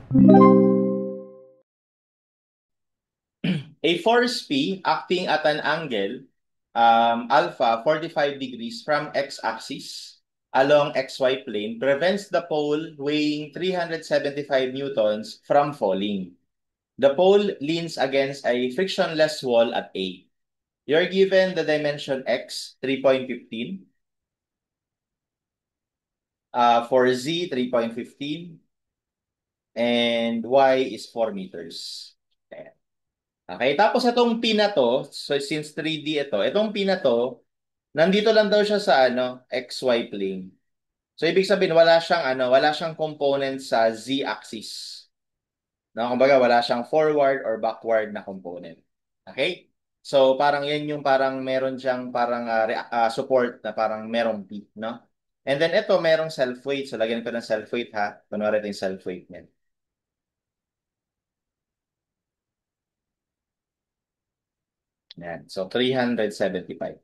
A force P acting at an angle alpha 45 degrees from x-axis along xy plane prevents the pole weighing 375 newtons from falling. The pole leans against a frictionless wall at A. You're given the dimension x, 3.15, for z, 3.15, and y is 4 meters. Ayan. Okay, tapos itong P na to, so since 3D ito, itong P na to, nandito lang daw siya sa XY plane. So ibig sabihin wala siyang component sa Z-axis. No, kumbaga wala siyang forward or backward na component. Okay? So parang yan yung parang meron siyang parang support na parang merong P, no? And then ito merong self-weight. So lagyan ko ng self-weight ha. Kunwari ito yung self-weight niya. Yan. So 375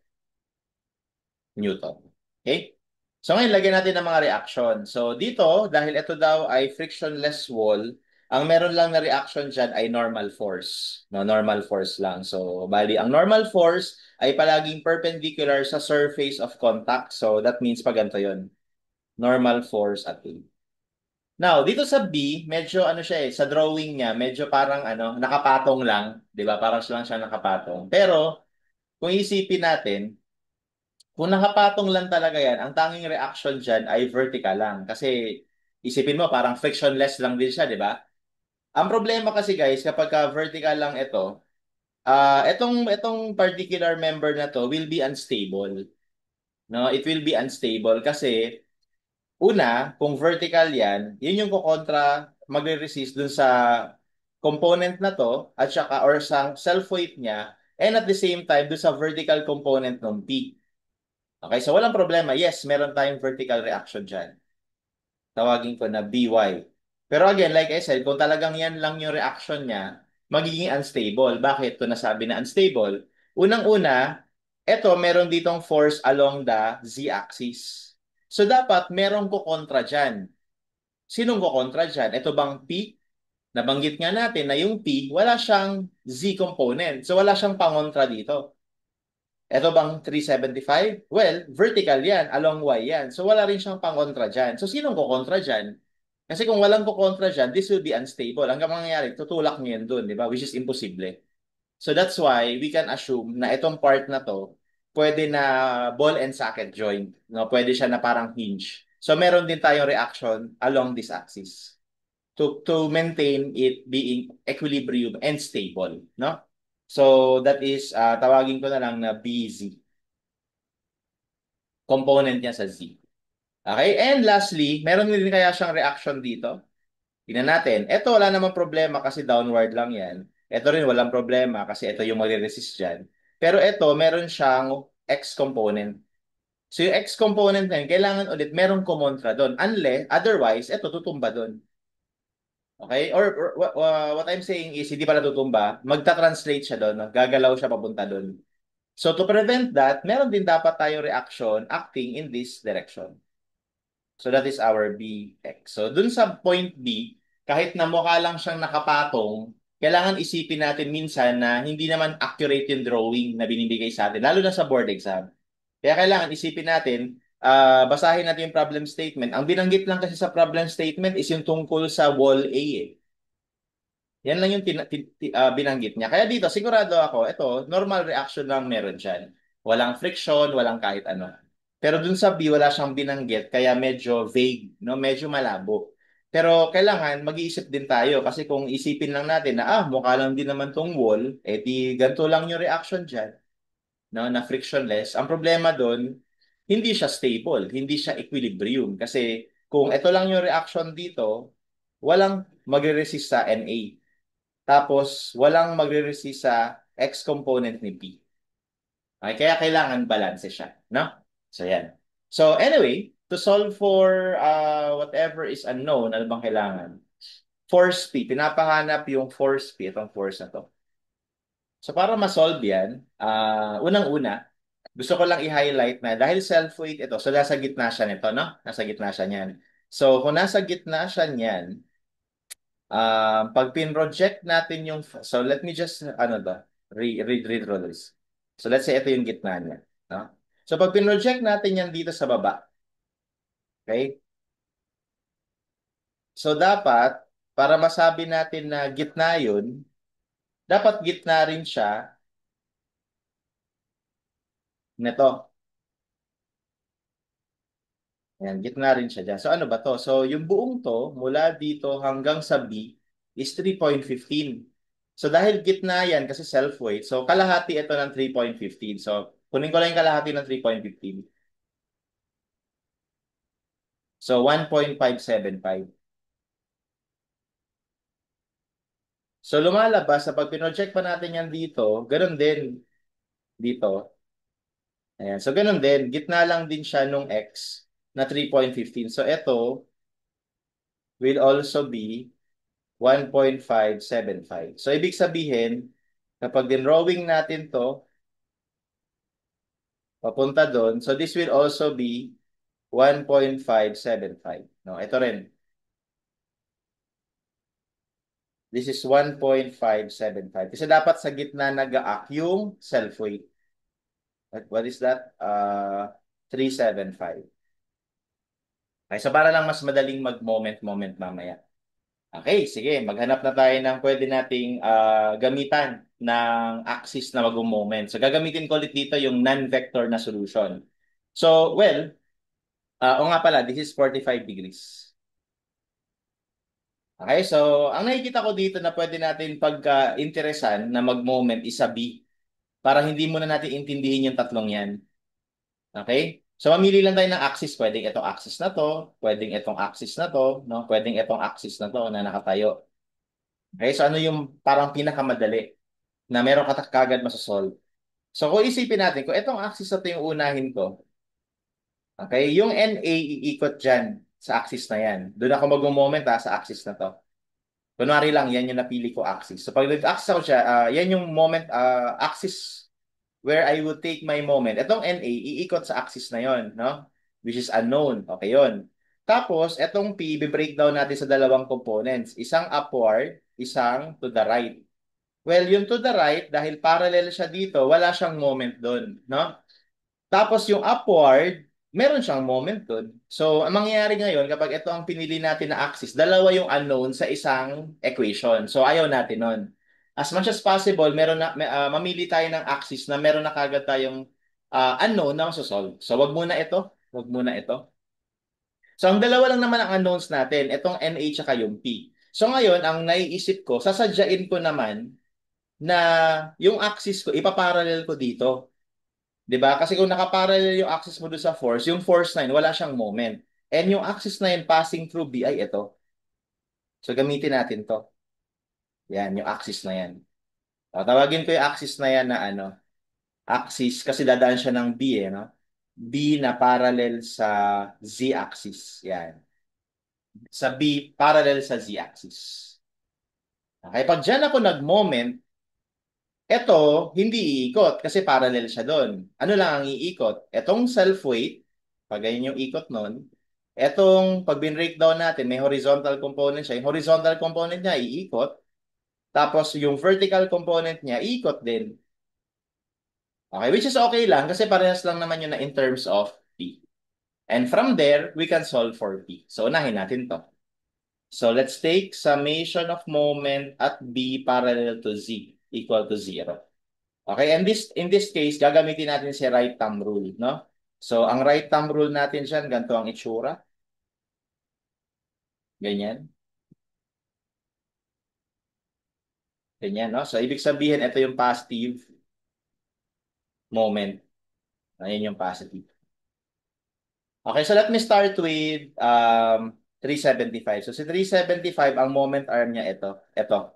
Newton. Okay? So ngayon, lagyan natin ng mga reaction. So dito, dahil ito daw ay frictionless wall, ang meron lang na reaction dyan ay normal force. No, normal force lang. So, bali, ang normal force ay palaging perpendicular sa surface of contact. So, that means pag ganito yun. Normal force at A. Now, dito sa B, medyo siya sa drawing niya, medyo parang nakapatong lang. Di ba? Parang lang siya nakapatong. Pero, kung isipin natin, kung nakapatong lang talaga yan, ang tanging reaction dyan ay vertical lang. Kasi isipin mo, parang frictionless lang din siya, di ba? Ang problema kasi guys, kapag vertical lang ito, itong particular member na to will be unstable. No? It will be unstable kasi una, kung vertical yan, yun yung kukontra, magre-resist dun sa component na to at saka or sa self-weight niya and at the same time dun sa vertical component ng P. Okay, so walang problema. Yes, meron tayong vertical reaction dyan. Tawagin ko na BY. Pero again, like I said, kung talagang yan lang yung reaction niya, magiging unstable. Bakit ito nasabi na unstable? Unang-una, eto meron ditong force along the z-axis. So dapat merong kukontra dyan. Sinong kukontra dyan? Ito bang P? Nabanggit nga natin na yung P, wala siyang z component. So wala siyang pangontra dito. Ito bang 375? Well, vertical yan, along Y yan. So wala rin siyang pangontra dyan. So sinong kukontra dyan? Kasi kung walang kukontra dyan, this will be unstable. Hanggang mangyayari, tutulak niyo yan dun, di ba? Which is imposible. So that's why we can assume na itong part na to, pwede na ball and socket joint. No? Pwede siya na parang hinge. So meron din tayong reaction along this axis to maintain it being equilibrium and stable. No? So that is, tawagin ko na lang na BZ. Component niya sa Z. Okay? And lastly, meron din kaya siyang reaction dito. Tingnan natin. Ito wala namang problema kasi downward lang yan. Ito rin walang problema kasi ito yung magre-resist dyan. Pero ito, meron siyang X component. So yung X component na yun, kailangan ulit merong kumontra doon. Unless, otherwise, ito tutumba doon. Okay? Or what I'm saying is, hindi pala tutumba, magta-translate siya doon. Gagalaw siya papunta doon. So to prevent that, meron din dapat tayong reaction acting in this direction. So that is our BX. So dun sa point B, kahit na mukha lang siyang nakapatong, kailangan isipin natin minsan na hindi naman accurate yung drawing na binibigay sa atin, lalo na sa board exam. Kaya kailangan isipin natin, basahin natin yung problem statement. Ang binanggit lang kasi sa problem statement is yung tungkol sa wall A eh. Yan lang yung binanggit niya. Kaya dito, sigurado ako, ito, normal reaction lang meron dyan. Walang friction, walang kahit ano. Pero dun sa B, wala siyang binanggit, kaya medyo vague, no? Medyo malabo. Pero kailangan mag-iisip din tayo kasi kung isipin lang natin na mukha lang din naman tong wall, eh di ganito lang yung reaction dyan, no? Na frictionless. Ang problema doon, hindi siya stable, hindi siya equilibrium kasi kung ito lang yung reaction dito, walang magre-resist sa Na. Tapos, walang magre-resist sa X component ni P. Okay, kaya kailangan balance siya, no? So, yan. So, anyway, to solve for whatever is unknown, ano bang kailangan? Force P. Pinapahanap yung force P, itong force na to. So, para ma-solve yan, unang-una, gusto ko lang i-highlight na dahil self-weight ito, so nasa gitna siya nito, no? Nasa gitna siya niyan. So, kung nasa gitna siya niyan, Pag pin-project natin yung, so let me just, ano to, redraw this. So let's say ito yung gitna niya. No? So pag pin-project natin yan dito sa baba, okay? So dapat, para masabi natin na gitna yun, dapat gitna rin siya nito. Ayan, gitna rin siya dyan. So ano ba to? So yung buong to, mula dito hanggang sa B, is 3.15. So dahil gitna yan kasi self-weight, so kalahati ito ng 3.15. So kunin ko lang yung kalahati ng 3.15. So 1.575. So lumalabas sa pag pinoject pa natin yan dito, ganun din dito. Ayan. So ganun din, gitna lang din siya nung X na 3.15. So ito will also be 1.575. So, ibig sabihin, kapag dinrowing natin to, papunta doon, so this will also be 1.575. No, ito rin. This is 1.575. Kasi dapat sa gitna nag-aak yung self-weight. What is that? 375. Okay, so para lang mas madaling mag-moment-moment mamaya. Okay, sige. Maghanap na tayo ng pwede nating gamitan ng axis na mag-moment. So, gagamitin ko ulit dito yung non-vector na solution. So, well, o nga pala, this is 45 degrees. Okay, so ang nakikita ko dito na pwede natin pagka-interesan na mag-moment is sa B para hindi muna natin intindihin yung tatlong yan. Okay? So, mamili lang tayo ng axis. Pwedeng itong axis na to, pwedeng itong axis na to, no? Pwedeng itong axis na to na nakatayo. Okay, so ano yung parang pinakamadali na meron ka kagad masasolve. So kung isipin natin, kung itong axis na ito yung unahin ko, okay, yung NA iikot dyan sa axis na yan. Doon ako mag-moment sa axis na to. Kunwari lang, yan yung napili ko axis. So pag nag-axis ako siya, yan yung moment, axis where I would take my moment. Itong NA, iikot sa axis na yon, no? Which is unknown. Okay, yon. Tapos, itong P, i-breakdown natin sa dalawang components. Isang upward, isang to the right. Well, yung to the right, dahil parallel siya dito, wala siyang moment doon, no? Tapos yung upward, meron siyang moment doon. So, ang mangyayari ngayon, kapag ito ang pinili natin na axis, dalawa yung unknown sa isang equation. So, ayaw natin nun. As much as possible, mamili tayo ng axis na meron na kagad tayong unknown na masosolve. So, wag muna ito. Wag muna ito. So, ang dalawa lang naman ang unknowns natin, itong NA tsaka yung P. So, ngayon, ang naiisip ko, sasadyain ko naman na yung axis ko, ipaparallel ko dito. 'Di ba? Kasi kung nakaparallel yung axis mo doon sa force, yung force na yun, wala siyang moment. And yung axis na yun passing through B ay ito. So gamitin natin to. Yan, yung axis na yan. O, tawagin ko yung axis na yan na ano, axis kasi dadaan siya ng B no? B na parallel sa Z-axis. Yan. Sa B, parallel sa Z-axis. Okay, pag dyan ako nag-moment, ito, hindi iikot kasi parallel siya doon. Ano lang ang iikot? Etong self-weight, pag ganyan yung ikot nun, etong pag bin-breakdown natin, may horizontal component siya. Yung horizontal component niya, iikot. Tapos yung vertical component niya, iikot din. Okay, which is okay lang kasi parehas lang naman yun na in terms of P. And from there, we can solve for P. So, unahin natin to. So, let's take summation of moment at B parallel to Z equal to 0. Okay, and in this case, gagamitin natin si right thumb rule, no? So, ang right thumb rule natin dyan, ganito ang itsura. Ganyan. Ganyan, no? So, ibig sabihin, ito yung positive moment. Ayan yung positive. Okay, so let me start with 375. So, si 375, ang moment arm niya, ito. Ito.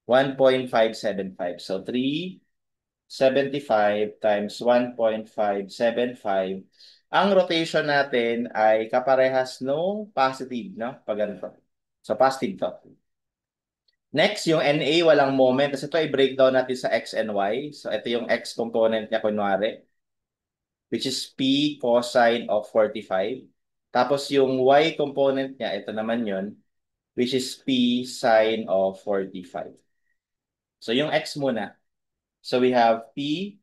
1.575. So, 375 times 1.575. Ang rotation natin ay kaparehas nung positive, no? Pag ganito. So, positive to. Next, yung NA, walang moment. Kasi ito i-breakdown natin sa X and Y. So, ito yung X component niya, kunwari, which is P cosine of 45. Tapos, yung Y component niya, ito naman yun, which is P sine of 45. So yung X muna. So we have P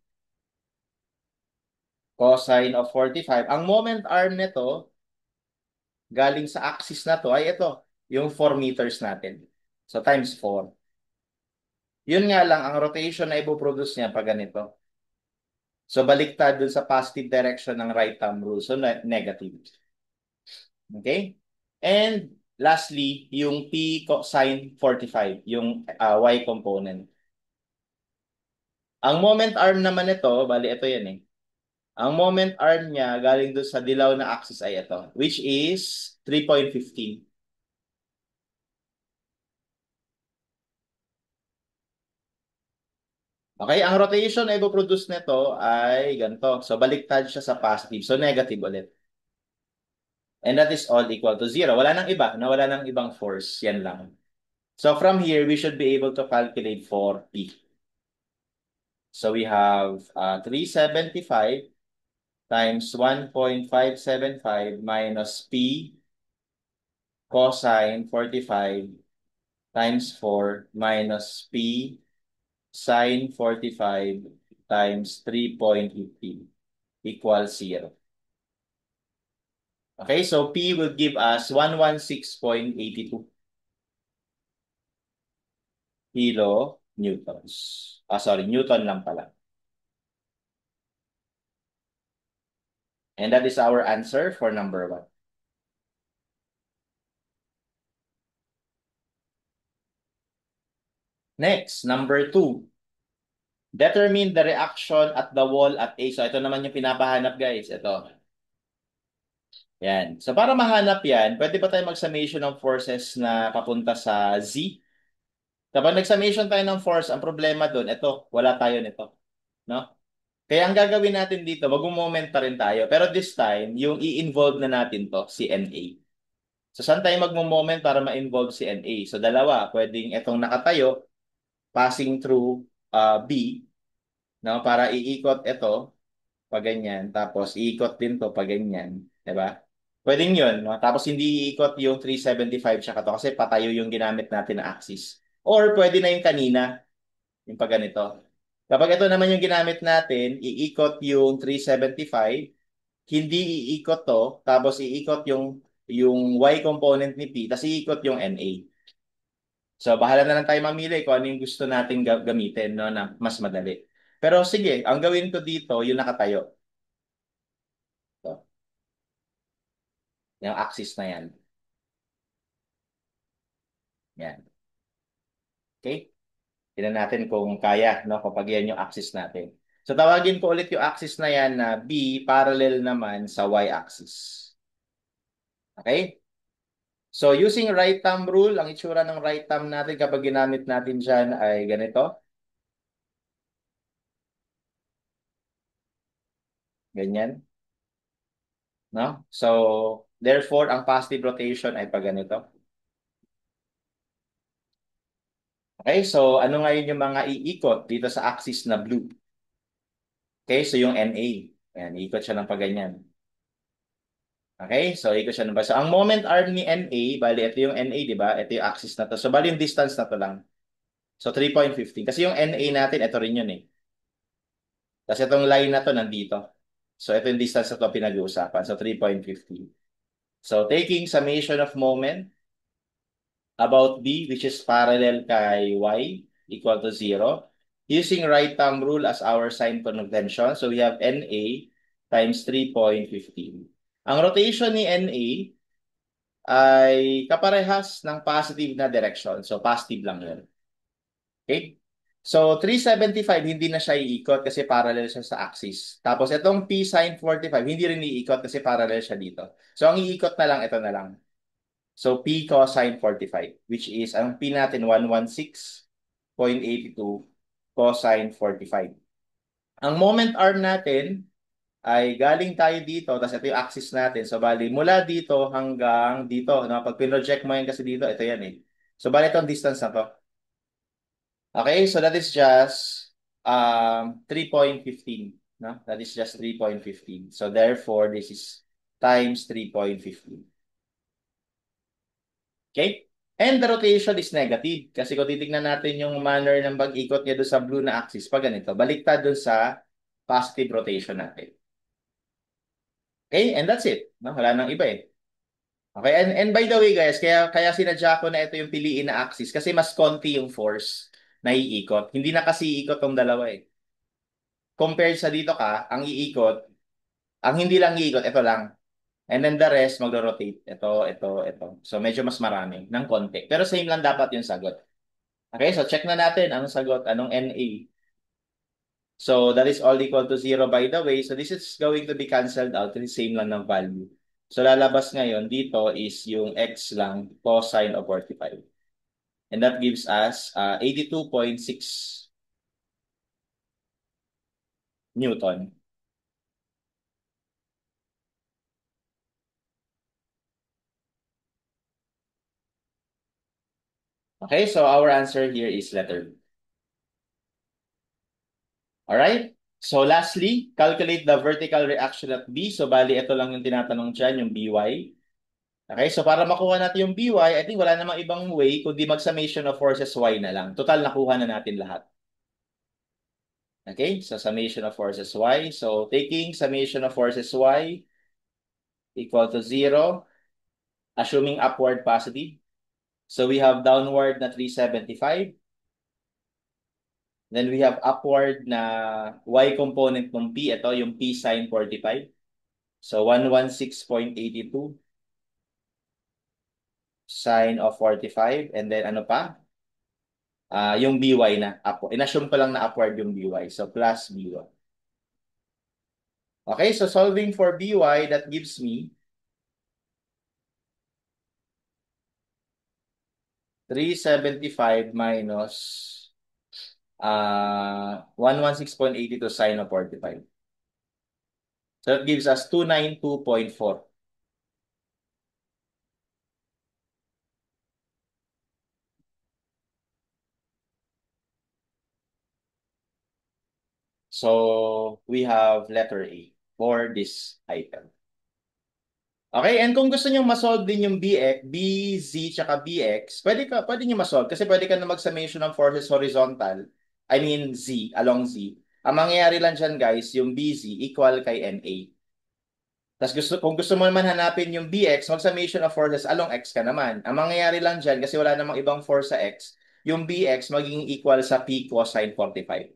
cosine of 45. Ang moment arm nito, galing sa axis na to, ay ito, yung 4 meters natin. So times 4. Yun nga lang, ang rotation na ipoproduce niya pag ganito. So baliktad dun sa positive direction ng right thumb rule. So negative. Okay? And lastly, yung P cosine 45, yung Y component. Ang moment arm naman nito, bali ito yan eh. Ang moment arm niya galing doon sa dilaw na axis ay ito, which is 3.15. Okay, ang rotation na ipoproduce nito ay ganito. So baliktad siya sa positive. So negative ulit. And that is all equal to 0. Wala nang iba, na wala nang ibang force. Yan lang. So from here, we should be able to calculate for P. So we have 375 times 1.575 minus P cosine 45 times 4 minus P sine 45 times 3.50 equals 0. Okay, so P will give us 116.82 kilonewtons. Sorry, Newton lang pala. And that is our answer for number 1. Next, number 2. Determine the reaction at the wall at A. So ito naman yung pinapahanap guys. Ito. Yan. So para mahanap yan, pwede ba tayo mag-summation ng forces na papunta sa Z? Kapag nag-summation tayo ng force, ang problema doon, ito, wala tayo nito. No? Kaya ang gagawin natin dito, mag-moment pa rin tayo. Pero this time, yung i-involve na natin to, si NA. So saan tayo mag-moment para ma-involve si NA? So dalawa, pwedeng itong nakatayo, passing through B, no? Para iikot ito, pag ganyan. Tapos iikot din to pag ganyan. Diba? Pwedeng yun. No? Tapos hindi iikot yung 375 tsaka to kasi patayo yung ginamit natin na axis. Or pwede na yung kanina, yung pag ganito. Kapag ito naman yung ginamit natin, iikot yung 375, hindi iikot to, tapos iikot yung Y component ni P, tapos iikot yung NA. So, bahala na lang tayo mamili kung ano yung gusto nating gamitin, no, na mas madali. Pero sige, ang gawin ko dito, yung nakatayo. So, yung axis na yan. Yan. Okay? Tignan natin kung kaya, no, kapag yan yung axis natin. So, tawagin ko ulit yung axis na yan na B parallel naman sa Y-axis. Okay? So, using right thumb rule, ang itsura ng right thumb natin kapag ginamit natin dyan ay ganito. Ganyan. No? So, therefore, ang positive rotation ay pag ganito. Okay, so ano ngayon yung mga iikot dito sa axis na blue? Okay, so yung NA. Ayan, iikot siya ng paganyan. Okay, so ikot siya ng so ang moment arm ni NA, bali ito yung NA, di ba? Ito yung axis na to. So bali yung distance na to lang. So 3.15. Kasi yung NA natin, ito rin yun eh. Kasi itong line na to nandito. So ito yung distance na to pinag-uusapan. So 3.15. So taking summation of moment about B, which is parallel kay Y, equal to 0. Using right thumb rule as our sign convention, so we have NA times 3.15. Ang rotation ni NA ay kaparehas ng positive na direction. So positive lang yun. Okay? So 375 hindi na siya iikot kasi parallel siya sa axis. Tapos itong P sin 45 hindi rin iikot kasi parallel siya dito. So ang iikot na lang ito na lang. So, P cosine 45, which is, ang P natin, 116.82 cosine 45. Ang moment arm natin ay galing tayo dito, tapos ito yung axis natin. So, bali, mula dito hanggang dito. No? Pag pinroject mo yan kasi dito, ito yan eh. So, bali itong distance na to. Okay, so that is just 3.15. No? That is just 3.15. So, therefore, this is times 3.15. Okay? And the rotation is negative. Kasi kung titignan natin yung manner ng pag-ikot niya doon sa blue na axis, pag ganito, baliktad doon sa positive rotation natin. Okay? And that's it. No? Wala nang iba eh. Okay? And by the way guys, kaya sinadya ko na ito yung piliin na axis kasi mas konti yung force na iikot. Hindi na kasi iikot tong dalawa eh. Compared sa dito ka, ang hindi lang iikot, ito lang. And then the rest, magro-rotate. Ito. So medyo mas marami ng konti. Pero same lang dapat yung sagot. Okay, so check na natin anong sagot, anong NA. So that is all equal to 0 by the way. So this is going to be canceled out. Kasi same lang ng value. So lalabas ngayon dito is yung x lang cosine of 45. And that gives us 82.6 Newton. Okay, so our answer here is letter B. Alright? So lastly, calculate the vertical reaction at B. So bali, ito lang yung tinatanong dyan, yung By. Okay, so para makuha natin yung By, I think wala namang ibang way kundi mag-summation of forces Y na lang. Total, nakuha na natin lahat. Okay, so summation of forces Y. So taking summation of forces Y equal to 0, assuming upward positive. So we have downward na 375. Then we have upward na Y component ng P. Ito yung P sine 45. So 116.82 sine of 45. And then ano pa? Yung By na. In-assume ko lang na upward yung By. So plus By. Okay, so solving for By, that gives me 375 minus 116.82 sine of 45. So that gives us 292.4. So we have letter A for this item. Okay, and kung gusto niyo ma-solve din yung BZ tsaka BX, pwede niyo ma-solve kasi pwede ka na mag-summation ng forces horizontal. I mean Z, along Z. Ang mangyayari lang dyan guys, yung BZ equal kay NA. Tapos kung gusto mo naman hanapin yung BX, mag-summation of forces along X ka naman. Ang mangyayari lang dyan, kasi wala namang ibang force sa X, yung BX magiging equal sa P cosine 45.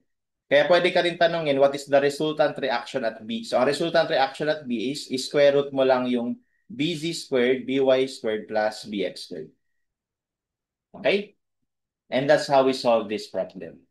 Kaya pwede ka rin tanungin, what is the resultant reaction at B? So, ang resultant reaction at B is square root mo lang yung BZ squared, BY squared plus BX squared. Okay? And that's how we solve this problem.